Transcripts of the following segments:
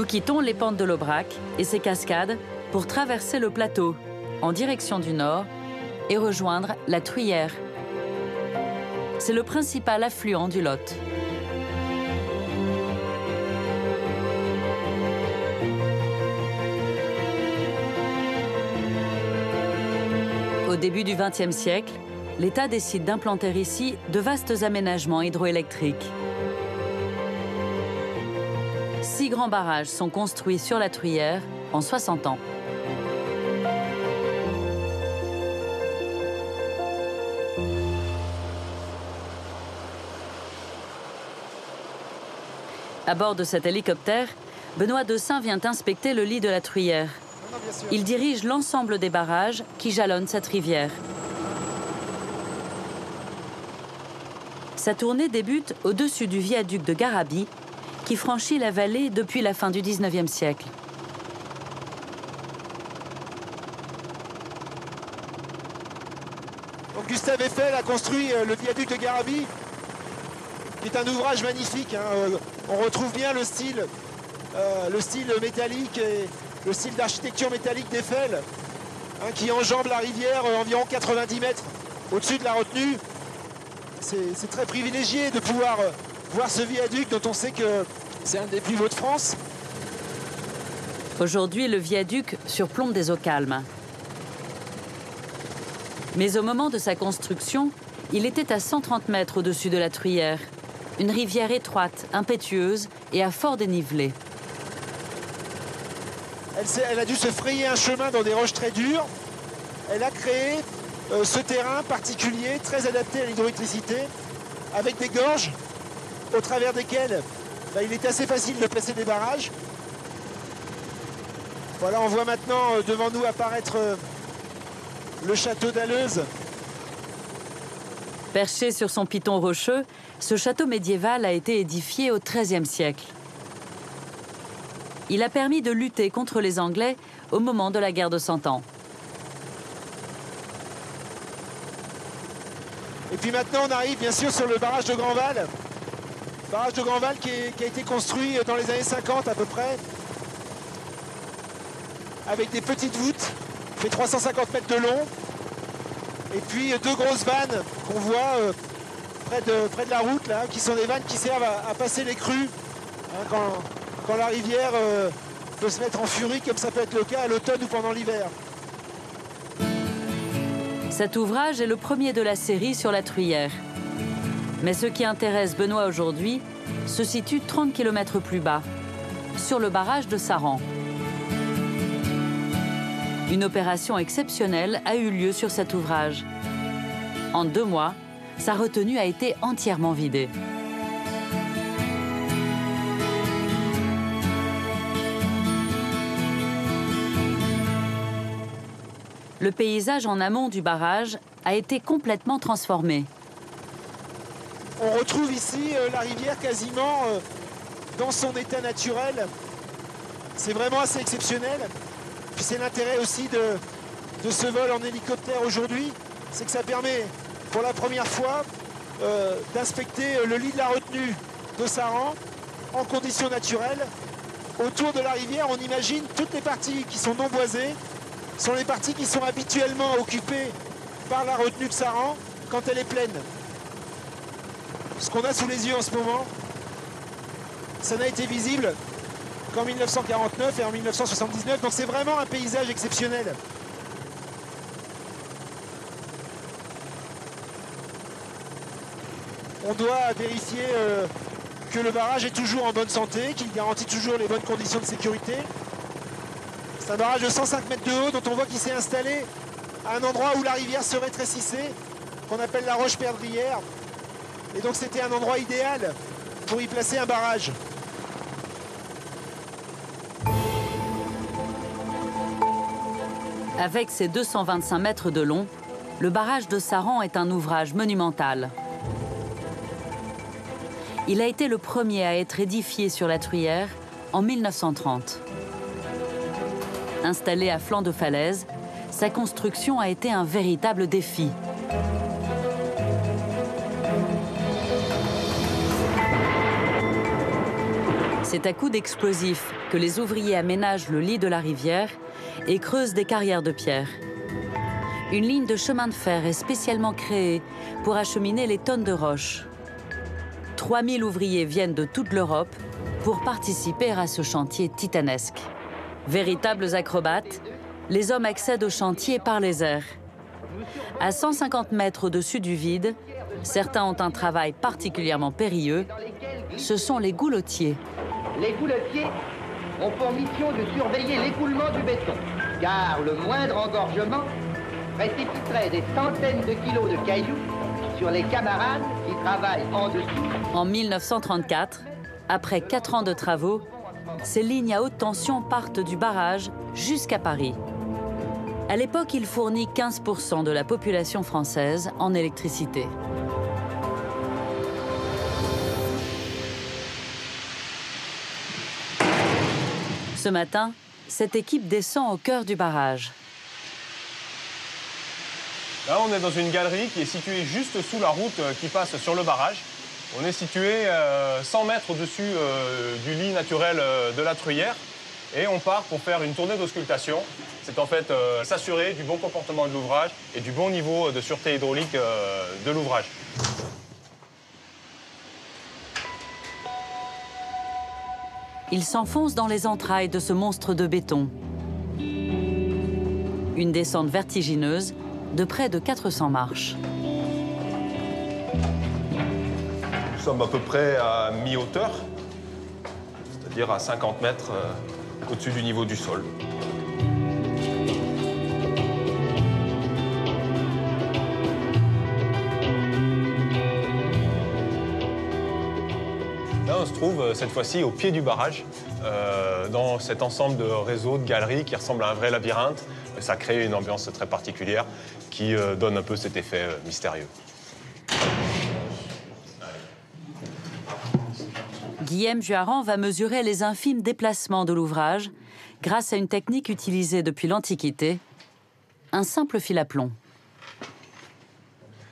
Nous quittons les pentes de l'Aubrac et ses cascades pour traverser le plateau en direction du nord et rejoindre la Truyère. C'est le principal affluent du Lot. Au début du XXe siècle, l'État décide d'implanter ici de vastes aménagements hydroélectriques. 6 grands barrages sont construits sur la Truyère en 60 ans. À bord de cet hélicoptère, Benoît Dessin vient inspecter le lit de la Truyère. Il dirige l'ensemble des barrages qui jalonnent cette rivière. Sa tournée débute au-dessus du viaduc de Garabi, qui franchit la vallée depuis la fin du XIXe siècle. Donc Gustave Eiffel a construit le viaduc de Garabi, qui est un ouvrage magnifique. On retrouve bien le style métallique et le style d'architecture métallique d'Eiffel, qui enjambe la rivière environ 90 mètres au-dessus de la retenue. C'est très privilégié de pouvoir voir ce viaduc dont on sait que c'est un des plus beaux de France. Aujourd'hui, le viaduc surplombe des eaux calmes. Mais au moment de sa construction, il était à 130 mètres au-dessus de la Truyère, une rivière étroite, impétueuse et à fort dénivelé. Elle a dû se frayer un chemin dans des roches très dures. Elle a créé ce terrain particulier, très adapté à l'hydroélectricité, avec des gorges au travers desquelles il est assez facile de placer des barrages. Voilà, on voit maintenant devant nous apparaître le château d'Aleuze. Perché sur son piton rocheux, ce château médiéval a été édifié au XIIIe siècle. Il a permis de lutter contre les Anglais au moment de la guerre de Cent Ans. Et puis maintenant, on arrive bien sûr sur le barrage de Grandval. Barrage de Grandval qui a été construit dans les années 50 à peu près, avec des petites voûtes, qui fait 350 mètres de long, et puis 2 grosses vannes qu'on voit près de la route, là, qui sont des vannes qui servent à passer les crues, quand la rivière peut se mettre en furie, comme ça peut être le cas à l'automne ou pendant l'hiver. Cet ouvrage est le premier de la série sur la Truyère. Mais ce qui intéresse Benoît aujourd'hui se situe 30 km plus bas, sur le barrage de Saran. Une opération exceptionnelle a eu lieu sur cet ouvrage. En 2 mois, sa retenue a été entièrement vidée. Le paysage en amont du barrage a été complètement transformé. On retrouve ici la rivière quasiment dans son état naturel. C'est vraiment assez exceptionnel. Puis c'est l'intérêt aussi de ce vol en hélicoptère aujourd'hui, c'est que ça permet pour la première fois d'inspecter le lit de la retenue de Saran en conditions naturelles. Autour de la rivière, on imagine toutes les parties qui sont non boisées sont les parties qui sont habituellement occupées par la retenue de Saran quand elle est pleine. Ce qu'on a sous les yeux en ce moment, ça n'a été visible qu'en 1949 et en 1979, donc c'est vraiment un paysage exceptionnel. On doit vérifier que le barrage est toujours en bonne santé, qu'il garantit toujours les bonnes conditions de sécurité. C'est un barrage de 105 mètres de haut dont on voit qu'il s'est installé à un endroit où la rivière se rétrécissait, qu'on appelle la Roche-Perdrière. Et donc c'était un endroit idéal pour y placer un barrage. Avec ses 225 mètres de long, le barrage de Saran est un ouvrage monumental. Il a été le premier à être édifié sur la Truyère en 1930. Installé à flanc de falaise, sa construction a été un véritable défi. C'est à coups d'explosifs que les ouvriers aménagent le lit de la rivière et creusent des carrières de pierre. Une ligne de chemin de fer est spécialement créée pour acheminer les tonnes de roches. 3000 ouvriers viennent de toute l'Europe pour participer à ce chantier titanesque. Véritables acrobates, les hommes accèdent au chantier par les airs. À 150 mètres au-dessus du vide, certains ont un travail particulièrement périlleux. Ce sont les goulottiers. Les goulottiers ont pour mission de surveiller l'écoulement du béton, car le moindre engorgement précipiterait des centaines de kilos de cailloux sur les camarades qui travaillent en dessous. En 1934, après 4 ans de travaux, ces lignes à haute tension partent du barrage jusqu'à Paris. À l'époque, il fournit 15% de la population française en électricité. Ce matin, cette équipe descend au cœur du barrage. Là, on est dans une galerie qui est située juste sous la route qui passe sur le barrage. On est situé 100 mètres au-dessus du lit naturel de la Truyère. Et on part pour faire une tournée d'auscultation. C'est en fait s'assurer du bon comportement de l'ouvrage et du bon niveau de sûreté hydraulique de l'ouvrage. Il s'enfonce dans les entrailles de ce monstre de béton. Une descente vertigineuse de près de 400 marches. Nous sommes à peu près à mi-hauteur, c'est-à-dire à 50 mètres au-dessus du niveau du sol. Là, on se trouve cette fois-ci au pied du barrage, dans cet ensemble de réseaux, de galeries qui ressemble à un vrai labyrinthe. Ça crée une ambiance très particulière qui donne un peu cet effet mystérieux. Guillaume Juaran va mesurer les infimes déplacements de l'ouvrage grâce à une technique utilisée depuis l'Antiquité, un simple fil à plomb.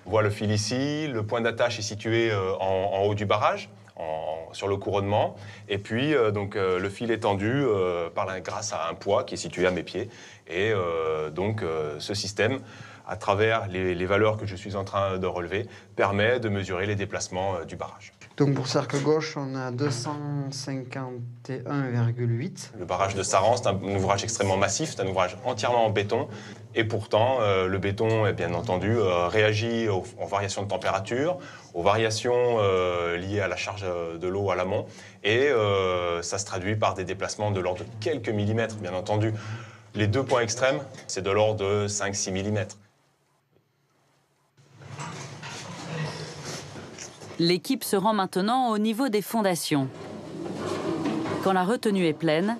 On voit le fil ici, le point d'attache est situé en haut du barrage, sur le couronnement, et puis le fil est tendu grâce à un poids qui est situé à mes pieds. Et ce système, à travers les valeurs que je suis en train de relever, permet de mesurer les déplacements du barrage. Donc pour cercle gauche, on a 251,8. Le barrage de Saran, c'est un ouvrage extrêmement massif, c'est un ouvrage entièrement en béton. Et pourtant, le béton, bien entendu, réagit aux variations de température, aux variations liées à la charge de l'eau à l'amont. Et ça se traduit par des déplacements de l'ordre de quelques millimètres, bien entendu. Les deux points extrêmes, c'est de l'ordre de 5-6 millimètres. L'équipe se rend maintenant au niveau des fondations. Quand la retenue est pleine,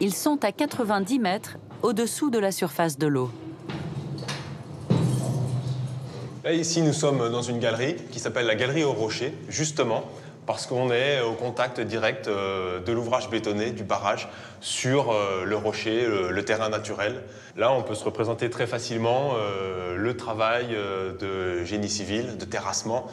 ils sont à 90 mètres au-dessous de la surface de l'eau. Là, ici, nous sommes dans une galerie qui s'appelle la Galerie au Rocher, justement parce qu'on est au contact direct de l'ouvrage bétonné, du barrage, sur le rocher, le terrain naturel. Là, on peut se représenter très facilement le travail de génie civil, de terrassement,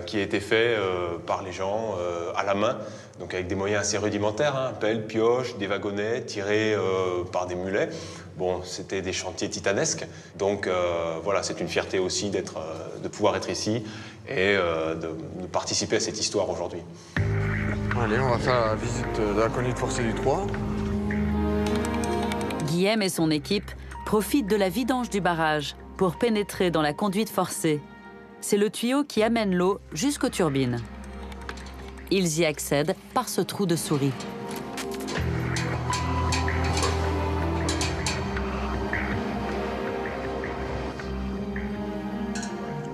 qui a été fait par les gens à la main, donc avec des moyens assez rudimentaires, hein, pelle, pioche, des wagonnets tirés par des mulets. Bon, c'était des chantiers titanesques, donc voilà, c'est une fierté aussi de pouvoir être ici et de participer à cette histoire aujourd'hui. Allez, on va faire la visite de la conduite forcée du 3. Guillaume et son équipe profitent de la vidange du barrage pour pénétrer dans la conduite forcée. C'est le tuyau qui amène l'eau jusqu'aux turbines. Ils y accèdent par ce trou de souris.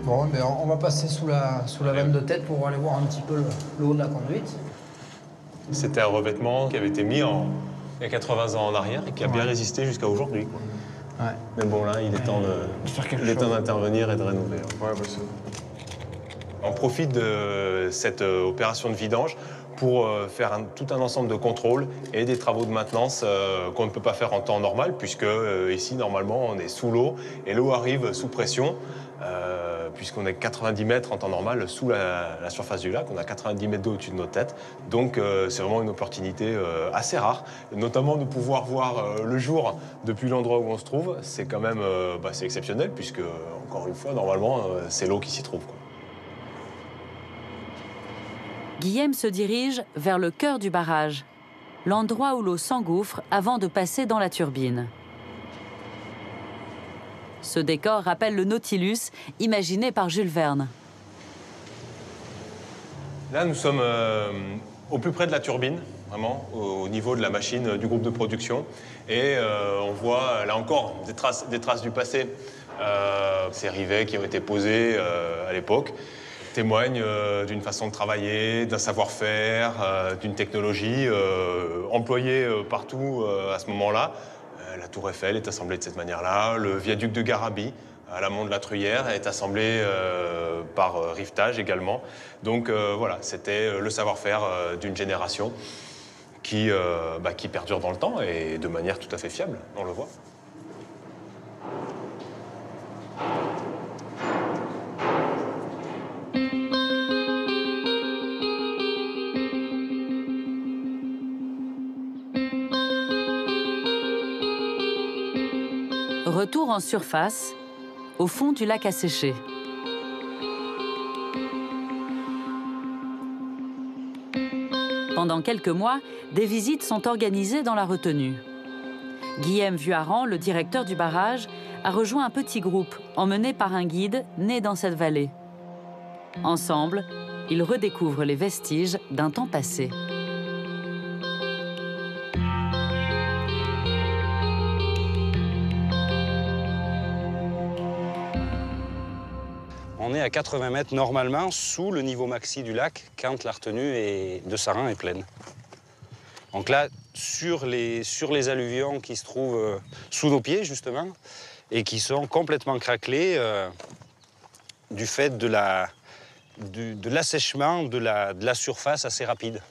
Bon, ben on va passer sous la vanne de tête pour aller voir un petit peu le haut de la conduite. C'était un revêtement qui avait été mis il y a 80 ans en arrière et qui a bien résisté jusqu'à aujourd'hui. Ouais. Mais bon, là, il est temps d'intervenir et de rénover. Ouais, bah on profite de cette opération de vidange pour faire tout un ensemble de contrôles et des travaux de maintenance qu'on ne peut pas faire en temps normal, puisque ici, normalement, on est sous l'eau et l'eau arrive sous pression. puisqu'on est 90 mètres en temps normal sous la surface du lac. On a 90 mètres d'eau au-dessus de notre tête. Donc c'est vraiment une opportunité assez rare, notamment de pouvoir voir le jour depuis l'endroit où on se trouve. C'est quand même c'est exceptionnel, puisque, encore une fois, normalement, c'est l'eau qui s'y trouve, quoi. Guillaume se dirige vers le cœur du barrage, l'endroit où l'eau s'engouffre avant de passer dans la turbine. Ce décor rappelle le Nautilus, imaginé par Jules Verne. Là, nous sommes au plus près de la turbine, vraiment, au niveau de la machine du groupe de production. Et on voit, là encore, des traces du passé. Ces rivets qui ont été posés à l'époque témoignent d'une façon de travailler, d'un savoir-faire, d'une technologie employée partout à ce moment-là. La tour Eiffel est assemblée de cette manière-là. Le viaduc de Garabit, à l'amont de la Truyère, est assemblé par rivetage également. Donc voilà, c'était le savoir-faire d'une génération qui perdure dans le temps et de manière tout à fait fiable, on le voit. Retour en surface, au fond du lac asséché. Pendant quelques mois, des visites sont organisées dans la retenue. Guillaume Vuarrand, le directeur du barrage, a rejoint un petit groupe emmené par un guide né dans cette vallée. Ensemble, ils redécouvrent les vestiges d'un temps passé. On est à 80 mètres normalement sous le niveau maxi du lac quand la retenue de Sarin est pleine. Donc là, sur les alluvions qui se trouvent sous nos pieds justement et qui sont complètement craquelés du fait de l'assèchement de la surface assez rapide.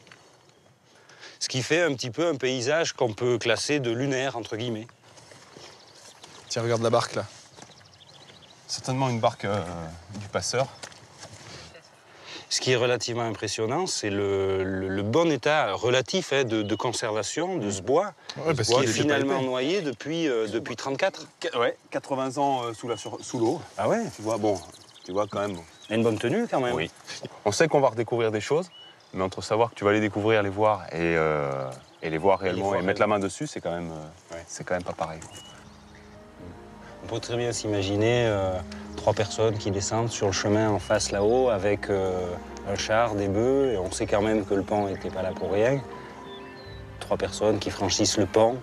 Ce qui fait un petit peu un paysage qu'on peut classer de lunaire, entre guillemets. Tiens, regarde la barque là. Certainement une barque du passeur. Ce qui est relativement impressionnant, c'est le bon état relatif de conservation de ce bois, qui est finalement noyé depuis 34. Ouais, 80 ans sous l'eau. Ah ouais? Tu vois quand même. Et une bonne tenue quand même. Oui. On sait qu'on va redécouvrir des choses, mais entre savoir que tu vas les découvrir, les voir et les voir réellement et mettre la main dessus, c'est quand même pas pareil. On peut très bien s'imaginer 3 personnes qui descendent sur le chemin en face là-haut avec un char, des bœufs, et on sait quand même que le pont n'était pas là pour rien. 3 personnes qui franchissent le pont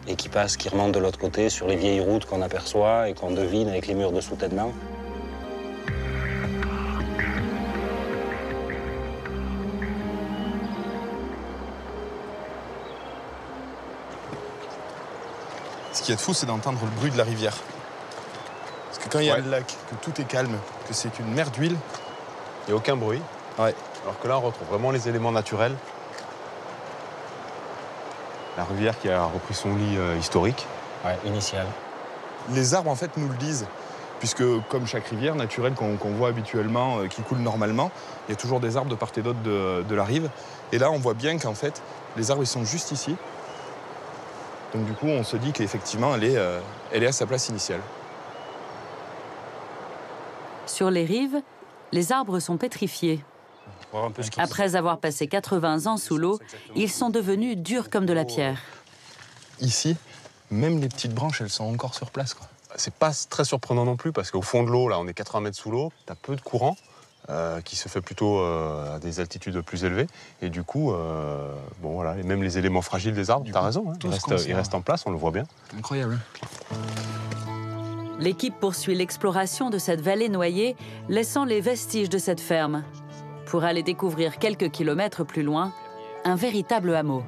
et qui remontent de l'autre côté sur les vieilles routes qu'on aperçoit et qu'on devine avec les murs de soutènement. Ce qui est fou, c'est d'entendre le bruit de la rivière. Parce que quand il y a le lac, que tout est calme, que c'est une mer d'huile... Il n'y a aucun bruit. Ouais. Alors que là, on retrouve vraiment les éléments naturels. La rivière qui a repris son lit historique. Ouais, initial. Les arbres, en fait, nous le disent. Puisque, comme chaque rivière naturelle qu'on voit habituellement, qui coule normalement, il y a toujours des arbres de part et d'autre de la rive. Et là, on voit bien qu'en fait, les arbres, ils sont juste ici. Donc du coup, on se dit qu'effectivement, elle est à sa place initiale. Sur les rives, les arbres sont pétrifiés. Après avoir passé 80 ans sous l'eau, ils sont devenus durs comme de la pierre. Ici, même les petites branches, elles sont encore sur place, quoi. C'est pas très surprenant non plus, parce qu'au fond de l'eau, là, on est 80 mètres sous l'eau, t'as peu de courant, qui se fait plutôt à des altitudes plus élevées. Et du coup, bon voilà, et même les éléments fragiles des arbres, t'as raison, hein, ils restent en place, on le voit bien. Incroyable. L'équipe poursuit l'exploration de cette vallée noyée, laissant les vestiges de cette ferme, pour aller découvrir quelques kilomètres plus loin, un véritable hameau.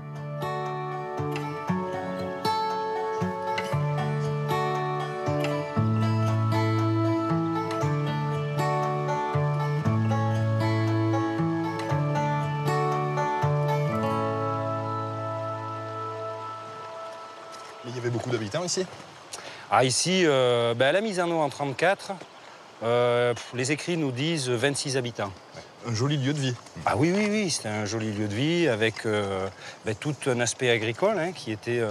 Mais il y avait beaucoup d'habitants ici? Ah, ici, à la mise en eau en 34, Les écrits nous disent 26 habitants. Un joli lieu de vie. Ah oui, oui, oui, c'était un joli lieu de vie avec tout un aspect agricole hein, qui était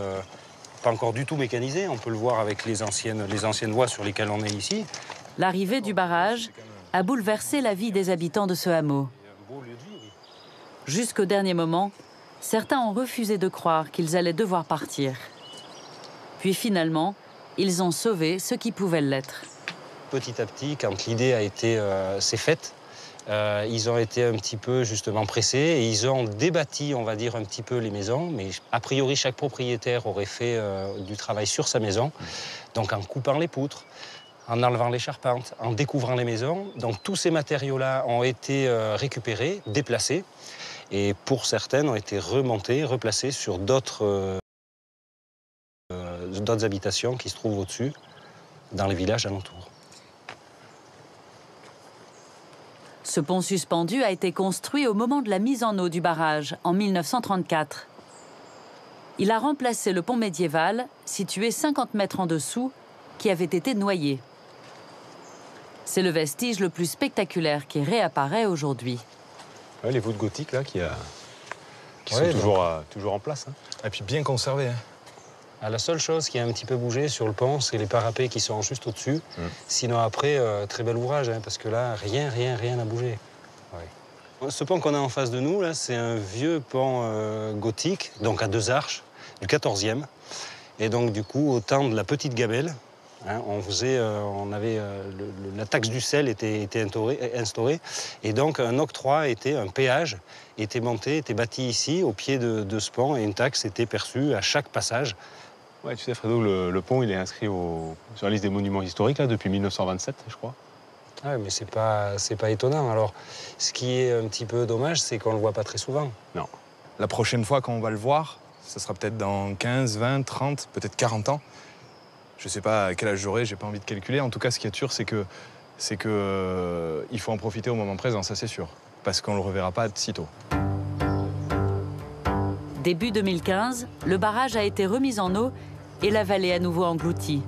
pas encore du tout mécanisé. On peut le voir avec les anciennes voies sur lesquelles on est ici. L'arrivée du barrage a bouleversé la vie des habitants de ce hameau. Jusqu'au dernier moment, certains ont refusé de croire qu'ils allaient devoir partir. Puis finalement, ils ont sauvé ce qui pouvait l'être. Petit à petit, quand l'idée s'est faite, ils ont été un petit peu justement pressés et ils ont débâti, on va dire, un petit peu les maisons. Mais a priori, chaque propriétaire aurait fait du travail sur sa maison. Donc en coupant les poutres, en enlevant les charpentes, en découvrant les maisons. Donc tous ces matériaux-là ont été récupérés, déplacés. Et pour certaines, ont été remontés, replacés sur d'autres habitations qui se trouvent au-dessus, dans les villages alentours. Ce pont suspendu a été construit au moment de la mise en eau du barrage, en 1934. Il a remplacé le pont médiéval, situé 50 mètres en dessous, qui avait été noyé. C'est le vestige le plus spectaculaire qui réapparaît aujourd'hui. Ouais, les voûtes gothiques là, qui sont toujours en place. Hein. Et puis bien conservé. Hein. Ah, la seule chose qui a un petit peu bougé sur le pont, c'est les parapets qui sont juste au-dessus. Sinon après, très bel ouvrage, hein, parce que là, rien n'a bougé. Ouais. Ce pont qu'on a en face de nous, là, c'est un vieux pont gothique, donc à 2 arches, du 14e. Et donc du coup, au temps de la petite Gabelle, hein, la taxe du sel était instaurée. Et donc un octroi, un péage, était bâti ici, au pied de ce pont, et une taxe était perçue à chaque passage. Ouais, tu sais, Fredo, le pont, il est inscrit sur la liste des monuments historiques là, depuis 1927, je crois. Ah, mais c'est pas étonnant. Alors, ce qui est un petit peu dommage, c'est qu'on le voit pas très souvent. Non. La prochaine fois qu'on va le voir, ça sera peut-être dans 15, 20, 30, peut-être 40 ans. Je sais pas à quel âge j'aurai, j'ai pas envie de calculer. En tout cas, ce qui est sûr, c'est que il faut en profiter au moment présent, ça c'est sûr. Parce qu'on le reverra pas si tôt. Début 2015, le barrage a été remis en eau et la vallée à nouveau engloutie.